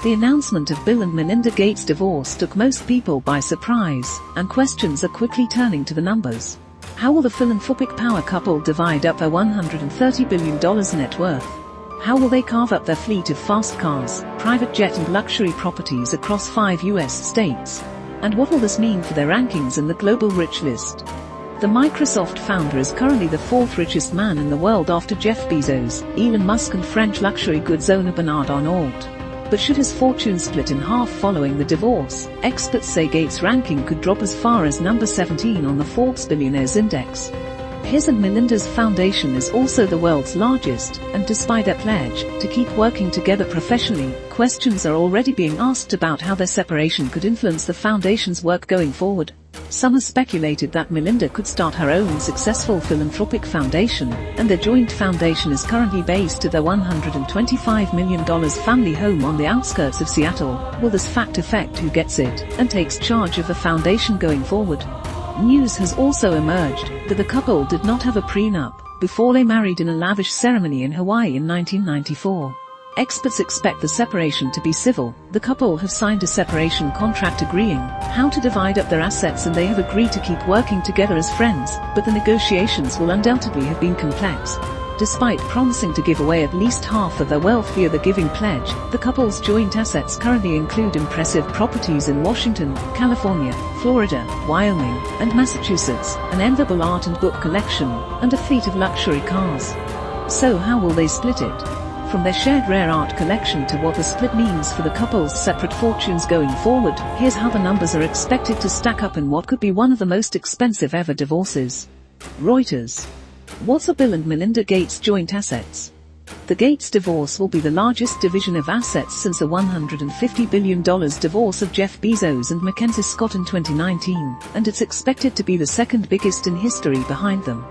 The announcement of Bill and Melinda Gates' divorce took most people by surprise, and questions are quickly turning to the numbers. How will the philanthropic power couple divide up their $130 billion net worth? How will they carve up their fleet of fast cars, private jet and luxury properties across 5 US states? And what will this mean for their rankings in the global rich list? The Microsoft founder is currently the 4th richest man in the world after Jeff Bezos, Elon Musk and French luxury goods owner Bernard Arnault. But should his fortune split in half following the divorce, experts say Gates' ranking could drop as far as number 17 on the Forbes Billionaires Index. His and Melinda's foundation is also the world's largest, and despite their pledge to keep working together professionally, questions are already being asked about how their separation could influence the foundation's work going forward. Some have speculated that Melinda could start her own successful philanthropic foundation, and their joint foundation is currently based at their $125 million family home on the outskirts of Seattle. Will this fact affect who gets it and takes charge of the foundation going forward? News has also emerged that the couple did not have a prenup before they married in a lavish ceremony in Hawaii in 1994. Experts expect the separation to be civil. The couple have signed a separation contract agreeing how to divide up their assets, and they have agreed to keep working together as friends, but the negotiations will undoubtedly have been complex. Despite promising to give away at least half of their wealth via the Giving Pledge, the couple's joint assets currently include impressive properties in Washington, California, Florida, Wyoming, and Massachusetts, an enviable art and book collection, and a fleet of luxury cars. So how will they split it? From their shared rare art collection to what the split means for the couple's separate fortunes going forward, here's how the numbers are expected to stack up in what could be one of the most expensive ever divorces. Reuters. What's a Bill and Melinda Gates joint assets? The Gates divorce will be the largest division of assets since the $150 billion divorce of Jeff Bezos and Mackenzie Scott in 2019, and it's expected to be the second biggest in history behind them.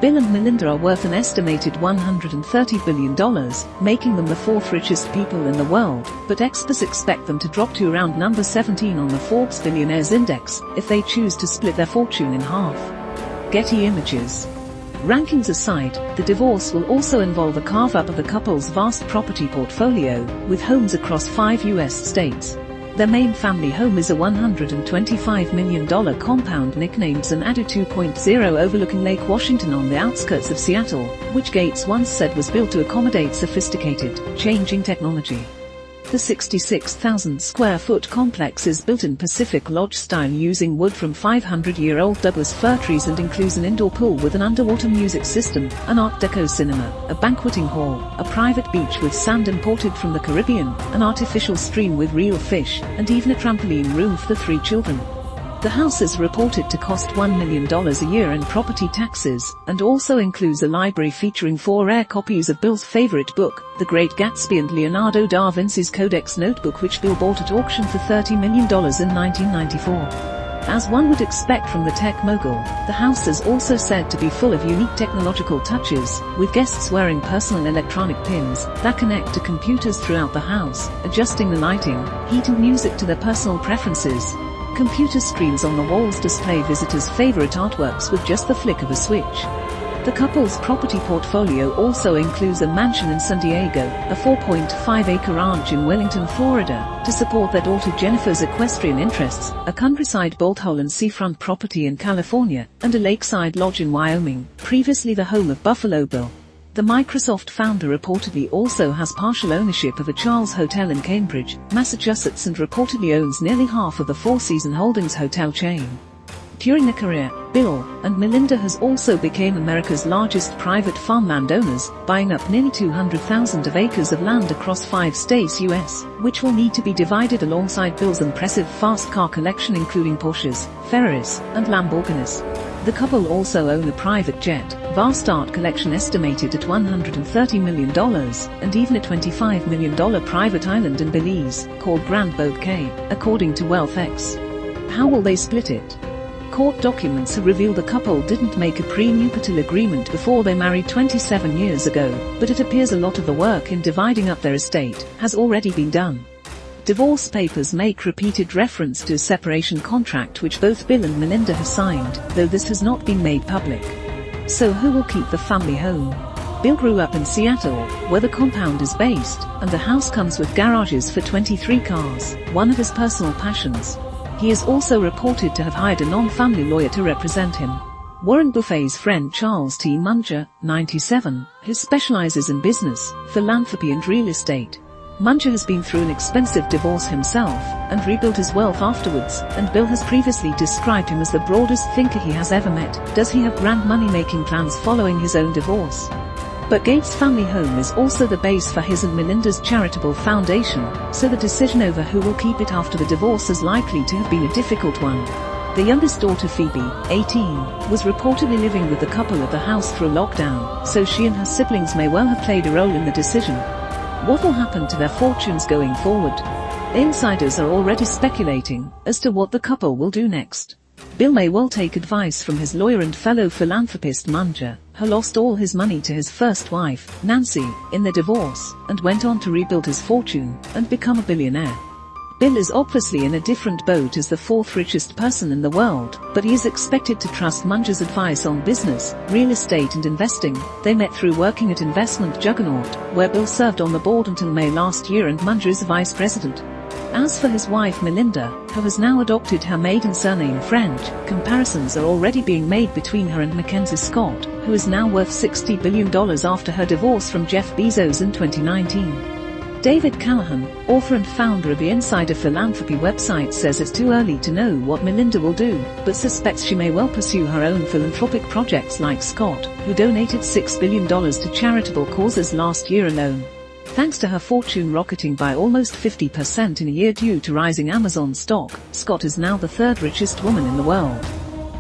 Bill and Melinda are worth an estimated $130 billion, making them the 4th richest people in the world, but experts expect them to drop to around number 17 on the Forbes Billionaires Index if they choose to split their fortune in half. Getty Images. Rankings aside, the divorce will also involve a carve-up of the couple's vast property portfolio, with homes across 5 US states. Their main family home is a $125 million compound nicknamed Xanadu 2.0 overlooking Lake Washington on the outskirts of Seattle, which Gates once said was built to accommodate sophisticated, changing technology. The 66,000-square-foot complex is built in Pacific Lodge style using wood from 500-year-old Douglas fir trees and includes an indoor pool with an underwater music system, an Art Deco cinema, a banqueting hall, a private beach with sand imported from the Caribbean, an artificial stream with real fish, and even a trampoline room for the 3 children. The house is reported to cost $1 million a year in property taxes, and also includes a library featuring 4 rare copies of Bill's favorite book, The Great Gatsby, and Leonardo da Vinci's Codex notebook, which Bill bought at auction for $30 million in 1994. As one would expect from the tech mogul, the house is also said to be full of unique technological touches, with guests wearing personal electronic pins that connect to computers throughout the house, adjusting the lighting, heat and music to their personal preferences. Computer screens on the walls display visitors' favorite artworks with just the flick of a switch. The couple's property portfolio also includes a mansion in San Diego, a 4.5-acre ranch in Wellington, Florida, to support their daughter Jennifer's equestrian interests, a countryside boat hole and seafront property in California, and a lakeside lodge in Wyoming, previously the home of Buffalo Bill. The Microsoft founder reportedly also has partial ownership of a Charles Hotel in Cambridge, Massachusetts, and reportedly owns nearly half of the Four Seasons Holdings hotel chain. During their career, Bill and Melinda has also become America's largest private farmland owners, buying up nearly 200,000 acres of land across 5 states US, which will need to be divided alongside Bill's impressive fast car collection including Porsches, Ferraris, and Lamborghinis. The couple also own a private jet, vast art collection estimated at $130 million, and even a $25 million private island in Belize, called Grand Bouquet, according to WealthX. How will they split it? Court documents have revealed the couple didn't make a prenuptial agreement before they married 27 years ago, but it appears a lot of the work in dividing up their estate has already been done. Divorce papers make repeated reference to a separation contract which both Bill and Melinda have signed, though this has not been made public. So who will keep the family home? Bill grew up in Seattle, where the compound is based, and the house comes with garages for 23 cars, one of his personal passions. He is also reported to have hired a non-family lawyer to represent him. Warren Buffett's friend Charles T. Munger, 97, who specializes in business, philanthropy and real estate. Munger has been through an expensive divorce himself, and rebuilt his wealth afterwards, and Bill has previously described him as the broadest thinker he has ever met. Does he have grand money-making plans following his own divorce? But Gates' family home is also the base for his and Melinda's charitable foundation, so the decision over who will keep it after the divorce is likely to have been a difficult one. The youngest daughter Phoebe, 18, was reportedly living with the couple at the house through lockdown, so she and her siblings may well have played a role in the decision. What will happen to their fortunes going forward? Insiders are already speculating as to what the couple will do next. Bill may well take advice from his lawyer and fellow philanthropist Munger, who lost all his money to his first wife, Nancy, in the divorce, and went on to rebuild his fortune and become a billionaire. Bill is obviously in a different boat as the fourth richest person in the world, but he is expected to trust Munger's advice on business, real estate and investing. They met through working at investment juggernaut, where Bill served on the board until May last year and Munger is vice president. As for his wife Melinda, who has now adopted her maiden surname French, comparisons are already being made between her and Mackenzie Scott, who is now worth $60 billion after her divorce from Jeff Bezos in 2019. David Callahan, author and founder of the Insider Philanthropy website, says it's too early to know what Melinda will do, but suspects she may well pursue her own philanthropic projects like Scott, who donated $6 billion to charitable causes last year alone. Thanks to her fortune rocketing by almost 50% in a year due to rising Amazon stock, Scott is now the third richest woman in the world.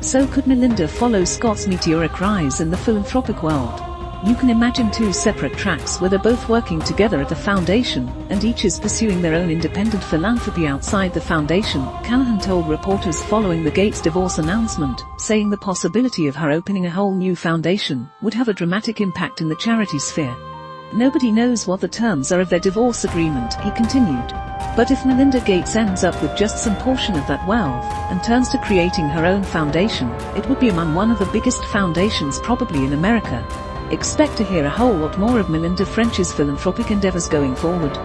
So could Melinda follow Scott's meteoric rise in the philanthropic world? You can imagine two separate tracks where they're both working together at the foundation, and each is pursuing their own independent philanthropy outside the foundation, Callahan told reporters following the Gates divorce announcement, saying the possibility of her opening a whole new foundation would have a dramatic impact in the charity sphere. Nobody knows what the terms are of their divorce agreement, he continued. But if Melinda Gates ends up with just some portion of that wealth, and turns to creating her own foundation, it would be among one of the biggest foundations probably in America. Expect to hear a whole lot more of Melinda French's philanthropic endeavors going forward.